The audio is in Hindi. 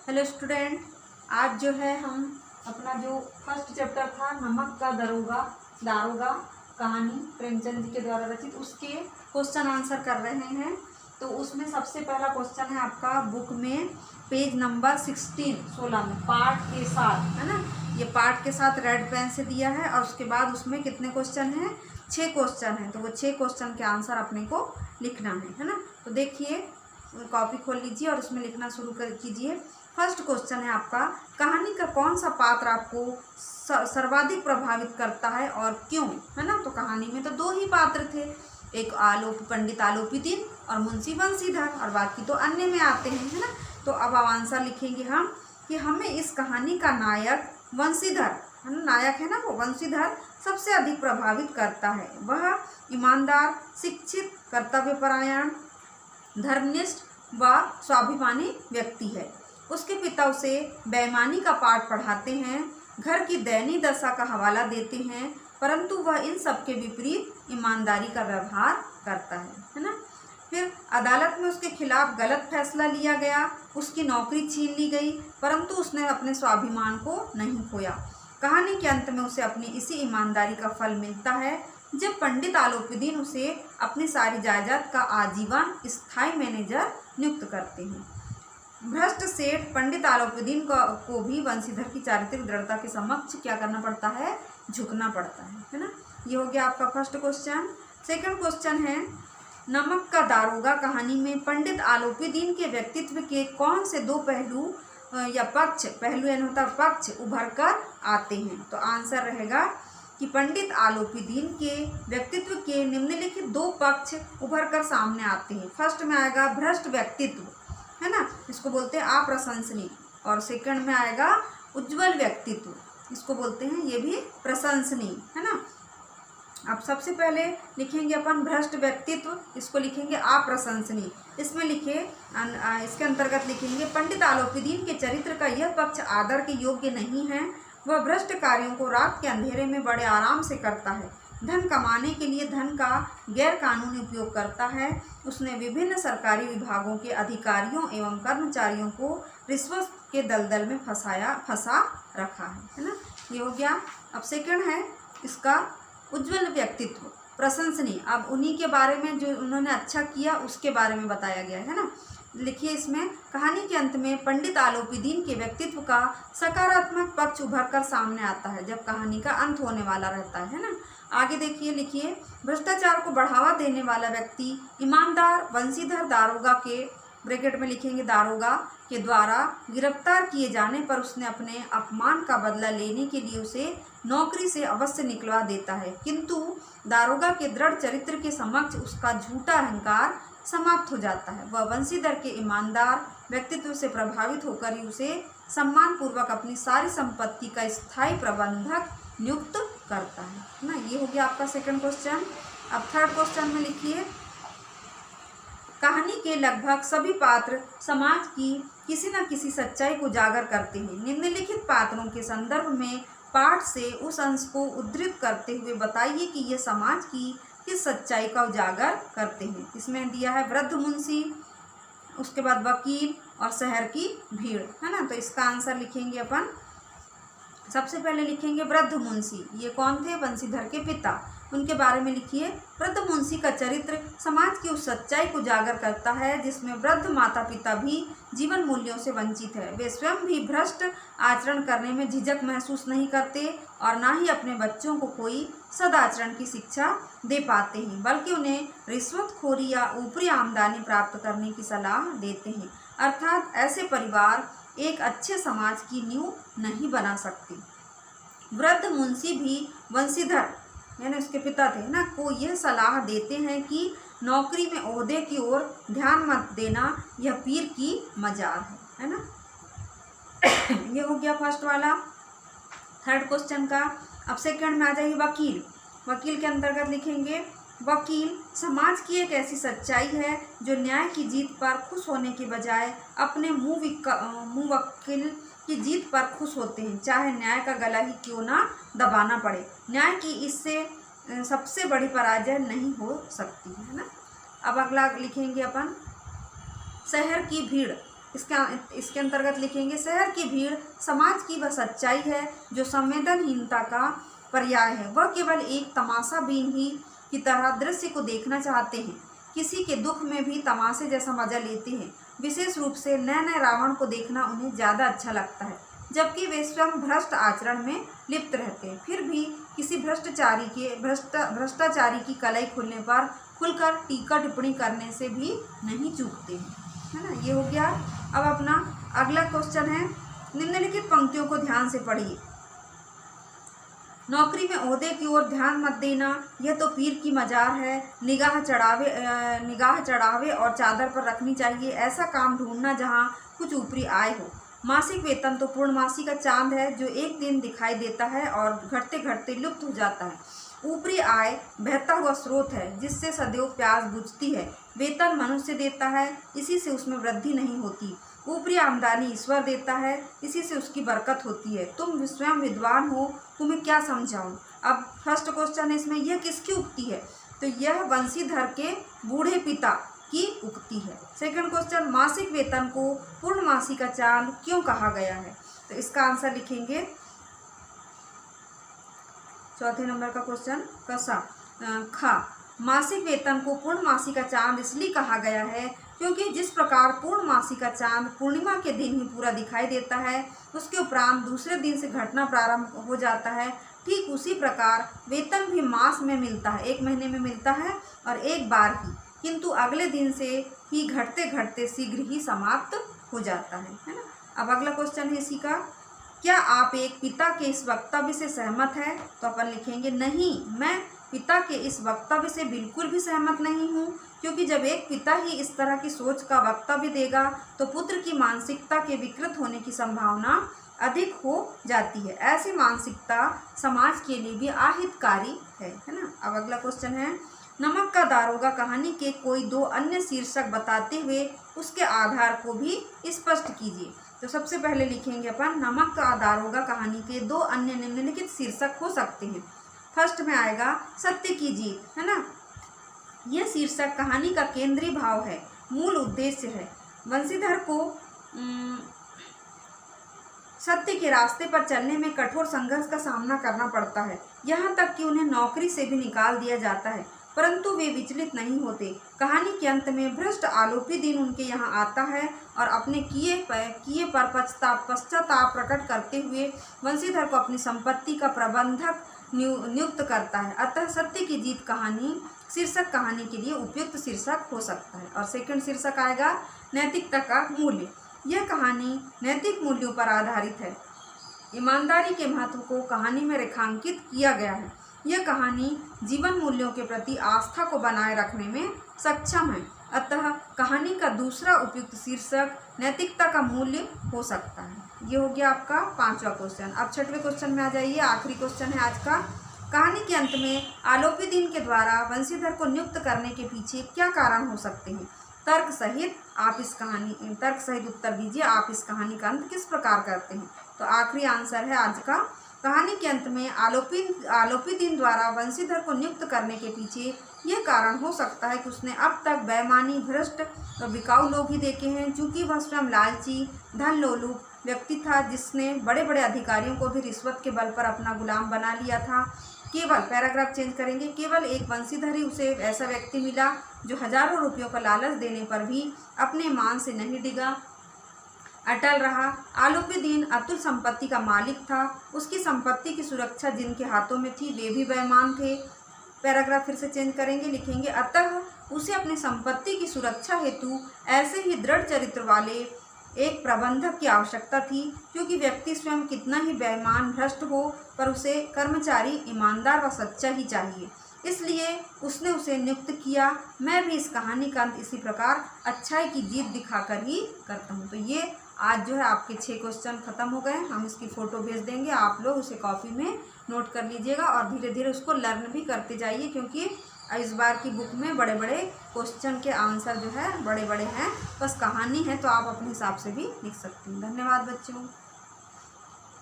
हेलो स्टूडेंट, आज जो है हम अपना जो फर्स्ट चैप्टर था नमक का दारोगा कहानी प्रेमचंद जी के द्वारा रचित, उसके क्वेश्चन आंसर कर रहे हैं। तो उसमें सबसे पहला क्वेश्चन है आपका बुक में पेज नंबर 16 में पार्ट के साथ, है ना। ये पार्ट के साथ रेड पेन से दिया है और उसके बाद उसमें कितने क्वेश्चन हैं? 6 क्वेश्चन हैं। तो वो 6 क्वेश्चन के आंसर अपने को लिखना है ना। तो देखिए, कॉपी खोल लीजिए और उसमें लिखना शुरू कर कीजिए। फर्स्ट क्वेश्चन है आपका, कहानी का कौन सा पात्र आपको सर्वाधिक प्रभावित करता है और क्यों, है ना। तो कहानी में तो 2 ही पात्र थे, एक पंडित आलोपीदीन और मुंशी बंसीधर, और बाकी तो अन्य में आते हैं, है ना। तो अब आंसर लिखेंगे हम कि हमें इस कहानी का नायक बंसीधर, है ना, नायक है ना वो बंसीधर, सबसे अधिक प्रभावित करता है। वह ईमानदार, शिक्षित, कर्तव्यपरायण, धर्मनिष्ठ व स्वाभिमानी व्यक्ति है। उसके पिता उसे बेईमानी का पाठ पढ़ाते हैं, घर की दयनीय दशा का हवाला देते हैं, परंतु वह इन सब के विपरीत ईमानदारी का व्यवहार करता है ना। फिर अदालत में उसके खिलाफ गलत फैसला लिया गया, उसकी नौकरी छीन ली गई, परंतु उसने अपने स्वाभिमान को नहीं खोया। कहानी के अंत में उसे अपनी इसी ईमानदारी का फल मिलता है जब पंडित आलोपीदीन उसे अपनी सारी जायदाद का आजीवन स्थायी मैनेजर नियुक्त करते हैं। भ्रष्ट सेठ पंडित आलोपीदीन को भी बंसीधर की चारित्रिक दृढ़ता के समक्ष क्या करना पड़ता है? झुकना पड़ता है ना। ये हो गया आपका फर्स्ट क्वेश्चन। सेकंड क्वेश्चन है, नमक का दारोगा कहानी में पंडित आलोपीदीन के व्यक्तित्व के कौन से 2 पहलू या पहलू यानी होता पक्ष उभर कर आते हैं? तो आंसर रहेगा कि पंडित आलोपीदीन के व्यक्तित्व के निम्नलिखित 2 पक्ष उभर कर सामने आते हैं। फर्स्ट में आएगा भ्रष्ट व्यक्तित्व, है ना, इसको बोलते हैं अप्रशंसनीय, और सेकंड में आएगा उज्जवल व्यक्तित्व, इसको बोलते हैं ये भी प्रशंसनीय, है ना। अब सबसे पहले लिखेंगे अपन भ्रष्ट व्यक्तित्व, इसको लिखेंगे अप्रशंसनीय। इसमें लिखे इसके अंतर्गत लिखेंगे पंडित आलोपीदीन के चरित्र का यह पक्ष आदर के योग्य नहीं है। वह भ्रष्ट कार्यों को रात के अंधेरे में बड़े आराम से करता है, धन कमाने के लिए धन का गैर कानूनी उपयोग करता है। उसने विभिन्न सरकारी विभागों के अधिकारियों एवं कर्मचारियों को रिश्वत के दलदल में फंसा रखा है ना। ये हो गया। अब सेकंड है इसका उज्जवल व्यक्तित्व, प्रशंसनीय। अब उन्हीं के बारे में जो उन्होंने अच्छा किया उसके बारे में बताया गया है ना। लिखिए, इसमें कहानी के अंत में पंडित आलोपीदीन के व्यक्तित्व का सकारात्मक पक्ष उभर कर सामने आता है जब कहानी का अंत होने वाला रहता है ना। आगे देखिए, लिखिए, भ्रष्टाचार को बढ़ावा देने वाला व्यक्ति ईमानदार बंसीधर दारोगा के ब्रैकेट में लिखेंगे दारोगा के द्वारा गिरफ्तार किए जाने पर उसने अपने अपमान का बदला लेने के लिए उसे नौकरी से अवश्य निकलवा देता है, किंतु दारोगा के दृढ़ चरित्र के समक्ष उसका झूठा अहंकार समाप्त हो जाता है। वह बंसीधर के ईमानदार व्यक्तित्व से प्रभावित होकर ही उसे सम्मानपूर्वक अपनी सारी संपत्ति का स्थायी प्रबंधक नियुक्त करता है ना। ये हो गया आपका सेकंड क्वेश्चन। अब थर्ड क्वेश्चन में लिखिए, कहानी के लगभग सभी पात्र समाज की किसी न किसी सच्चाई को उजागर करते हैं। निम्नलिखित पात्रों के संदर्भ में पाठ से उस अंश को उद्धृत करते हुए बताइए कि ये समाज की किस सच्चाई का उजागर करते हैं। इसमें दिया है वृद्ध मुंशी, उसके बाद वकील और शहर की भीड़, है ना। तो इसका आंसर लिखेंगे अपन। सबसे पहले लिखेंगे वृद्ध मुंशी। ये कौन थे? बंसीधर के पिता। उनके बारे में लिखिए, वृद्ध मुंशी का चरित्र समाज की उस सच्चाई को उजागर करता है जिसमें वृद्ध माता पिता भी जीवन मूल्यों से वंचित है। वे स्वयं भी भ्रष्ट आचरण करने में झिझक महसूस नहीं करते और ना ही अपने बच्चों को कोई सदाचरण की शिक्षा दे पाते हैं, बल्कि उन्हें रिश्वतखोरी या ऊपरी आमदनी प्राप्त करने की सलाह देते हैं। अर्थात ऐसे परिवार एक अच्छे समाज की नींव नहीं बना सकते। वृद्ध मुंशी भी बंसीधर यानी उसके पिता थे ना को यह सलाह देते हैं कि नौकरी में ओहदे की ओर ध्यान मत देना, यह पीर की मजार है ना। ये हो गया फर्स्ट वाला थर्ड क्वेश्चन का। अब सेकंड में आ जाइए वकील। वकील के अंतर्गत लिखेंगे, वकील समाज की एक ऐसी सच्चाई है जो न्याय की जीत पर खुश होने के बजाय अपने मुवक्किल की जीत पर खुश होते हैं, चाहे न्याय का गला ही क्यों ना दबाना पड़े। न्याय की इससे सबसे बड़ी पराजय नहीं हो सकती है ना। अब अगला लिखेंगे अपन शहर की भीड़। इसके अंतर्गत लिखेंगे शहर की भीड़ समाज की वह सच्चाई है जो संवेदनहीनता का पर्याय है। वह केवल एक तमाशाबीन ही की तरह दृश्य को देखना चाहते हैं, किसी के दुख में भी तमाशे जैसा मजा लेते हैं। विशेष रूप से नए नए रावण को देखना उन्हें ज़्यादा अच्छा लगता है, जबकि वे स्वयं भ्रष्ट आचरण में लिप्त रहते हैं। फिर भी किसी भ्रष्टाचारी की कलाई खुलने पर खुलकर टीका टिप्पणी करने से भी नहीं चूकते हैं, है ना। ये हो गया। अब अपना अगला क्वेश्चन है, निम्नलिखित पंक्तियों को ध्यान से पढ़िए। नौकरी में ओहदे की ओर ध्यान मत देना, यह तो पीर की मजार है। निगाह चढ़ावे और चादर पर रखनी चाहिए। ऐसा काम ढूंढना जहाँ कुछ ऊपरी आय हो। मासिक वेतन तो पूर्णमासी का चांद है जो एक दिन दिखाई देता है और घटते घटते लुप्त हो जाता है। ऊपरी आय बहता हुआ स्रोत है जिससे सदैव प्यास बुझती है। वेतन मनुष्य देता है, इसी से उसमें वृद्धि नहीं होती। ऊपरी आमदनी ईश्वर देता है, इसी से उसकी बरकत होती है। तुम स्वयं विद्वान हो, तुम्हें क्या समझाऊं। अब फर्स्ट क्वेश्चन है इसमें, यह किसकी उक्ति है? तो यह बंसीधर के बूढ़े पिता की उक्ति है। सेकंड क्वेश्चन, मासिक वेतन को पूर्णमासी का चांद क्यों कहा गया है? तो इसका आंसर लिखेंगे चौथे नंबर का क्वेश्चन खा। मासिक वेतन को पूर्णमासी का चांद इसलिए कहा गया है क्योंकि जिस प्रकार पूर्णमासी का चांद पूर्णिमा के दिन ही पूरा दिखाई देता है, उसके उपरांत दूसरे दिन से घटना प्रारंभ हो जाता है, ठीक उसी प्रकार वेतन भी मास में मिलता है, एक महीने में मिलता है और एक बार ही, किंतु अगले दिन से ही घटते घटते शीघ्र ही समाप्त हो जाता है ना। अब अगला क्वेश्चन है इसी का, क्या आप एक पिता के इस वक्तव्य से सहमत है? तो अपन लिखेंगे नहीं, मैं पिता के इस वक्तव्य से बिल्कुल भी सहमत नहीं हूँ, क्योंकि जब एक पिता ही इस तरह की सोच का वक्तव्य देगा तो पुत्र की मानसिकता के विकृत होने की संभावना अधिक हो जाती है। ऐसी मानसिकता समाज के लिए भी अहितकारी है ना। अब अगला क्वेश्चन है, नमक का दारोगा कहानी के कोई दो अन्य शीर्षक बताते हुए उसके आधार को भी स्पष्ट कीजिए। तो सबसे पहले लिखेंगे अपन, नमक का दारोगा कहानी के दो अन्य निम्नलिखित शीर्षक हो सकते हैं। फर्स्ट में आएगा सत्य की जीत, है ना। यह शीर्षक कहानी का केंद्रीय भाव है, मूल उद्देश्य है। बंसीधर को सत्य के रास्ते पर चलने में कठोर संघर्ष का सामना करना पड़ता है, यहाँ तक कि उन्हें नौकरी से भी निकाल दिया जाता है, परंतु वे विचलित नहीं होते। कहानी के अंत में भ्रष्ट आलोपी दिन उनके यहाँ आता है और अपने किए पर पश्चाताप प्रकट करते हुए बंसीधर को अपनी संपत्ति का प्रबंधक नियुक्त करता है। अतः सत्य की जीत कहानी शीर्षक कहानी के लिए उपयुक्त शीर्षक हो सकता है। और सेकंड शीर्षक आएगा नैतिकता का मूल्य। यह कहानी नैतिक मूल्यों पर आधारित है। ईमानदारी के महत्व को कहानी में रेखांकित किया गया है। यह कहानी जीवन मूल्यों के प्रति आस्था को बनाए रखने में सक्षम है। अतः कहानी का दूसरा उपयुक्त शीर्षक नैतिकता का मूल्य हो सकता है। ये हो गया आपका पांचवा क्वेश्चन। अब छठवें क्वेश्चन में आ जाइए, आखिरी क्वेश्चन है आज का। कहानी के अंत में आलोपी दिन के द्वारा बंसीधर को नियुक्त करने के पीछे क्या कारण हो सकते हैं? तर्क सहित उत्तर दीजिए। आप इस कहानी का अंत किस प्रकार करते हैं? तो आखिरी आंसर है आज का, कहानी के अंत में आलोपी दिन द्वारा बंसीधर को नियुक्त करने के पीछे यह कारण हो सकता है कि उसने अब तक बेईमानी, भ्रष्ट और बिकाऊ लोग ही देखे हैं। चूंकि वह स्वयं लालची, धन लोलुप व्यक्ति था, जिसने बड़े बड़े अधिकारियों को भी रिश्वत के बल पर अपना गुलाम बना लिया था। केवल पैराग्राफ चेंज करेंगे, केवल एक बंसीधर ही उसे ऐसा व्यक्ति मिला जो हजारों रुपयों का लालच देने पर भी अपने मान से नहीं डिगा, अटल रहा। आलोपी दिन अतुल संपत्ति का मालिक था। उसकी संपत्ति की सुरक्षा जिनके हाथों में थी वे भी बेईमान थे। पैराग्राफ फिर से चेंज करेंगे, लिखेंगे अतः उसे अपनी संपत्ति की सुरक्षा हेतु ऐसे ही दृढ़ चरित्र वाले एक प्रबंधक की आवश्यकता थी, क्योंकि व्यक्ति स्वयं कितना ही बेईमान, भ्रष्ट हो, पर उसे कर्मचारी ईमानदार व सच्चा ही चाहिए। इसलिए उसने उसे नियुक्त किया। मैं भी इस कहानी का अंत इसी प्रकार अच्छाई की जीत दिखाकर ही करता हूँ। तो ये आज जो है आपके 6 क्वेश्चन खत्म हो गए। हम इसकी फ़ोटो भेज देंगे, आप लोग उसे कॉपी में नोट कर लीजिएगा और धीरे धीरे उसको लर्न भी करते जाइए, क्योंकि इस बार की बुक में बड़े बड़े क्वेश्चन के आंसर जो है बड़े बड़े हैं। बस कहानी है तो आप अपने हिसाब से भी लिख सकते हैं। धन्यवाद बच्चों।